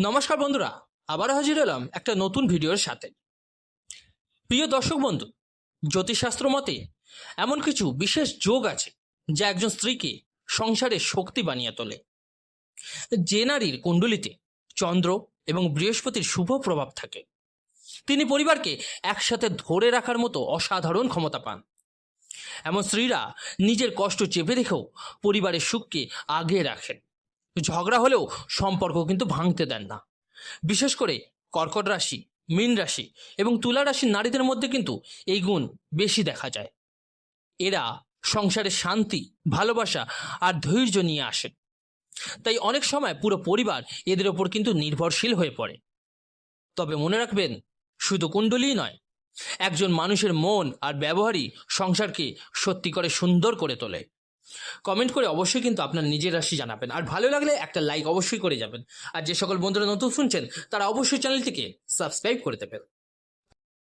নমস্কার বন্ধুরা, আবার হাজির হলাম একটা নতুন ভিডিওর সাথে। প্রিয় দর্শক বন্ধু, জ্যোতিষশাস্ত্র মতে এমন কিছু বিশেষ যোগ আছে যা একজন স্ত্রীকে সংসারের শক্তি বানিয়ে তোলে। যে নারীর কুণ্ডলিতে চন্দ্র এবং বৃহস্পতির শুভ প্রভাব থাকে, তিনি পরিবারকে একসাথে ধরে রাখার মতো অসাধারণ ক্ষমতা পান। এমন স্ত্রীরা নিজের কষ্ট চেপে রেখেও পরিবারের সুখকে আগে রাখেন। ঝগড়া হলেও সম্পর্ক কিন্তু ভাঙতে দেন না। বিশেষ করে কর্কট রাশি, মীন রাশি এবং তুলা রাশির নারীদের মধ্যে কিন্তু এই গুণ বেশি দেখা যায়। এরা সংসারে শান্তি, ভালোবাসা আর ধৈর্য নিয়ে আসেন। তাই অনেক সময় পুরো পরিবার এদের ওপর কিন্তু নির্ভরশীল হয়ে পড়ে। তবে মনে রাখবেন, শুধু কুণ্ডলীই নয়, একজন মানুষের মন আর ব্যবহারই সংসারকে সত্যি করে সুন্দর করে তোলে। কমেন্ট করে অবশ্যই কিন্তু আপনার নিজের রাশি জানাবেন, আর ভালো লাগলে একটা লাইক অবশ্যই করে যাবেন। আর যে সকল বন্ধুরা নতুন শুনছেন তারা অবশ্যই চ্যানেলটিকে সাবস্ক্রাইব করে দেবেন।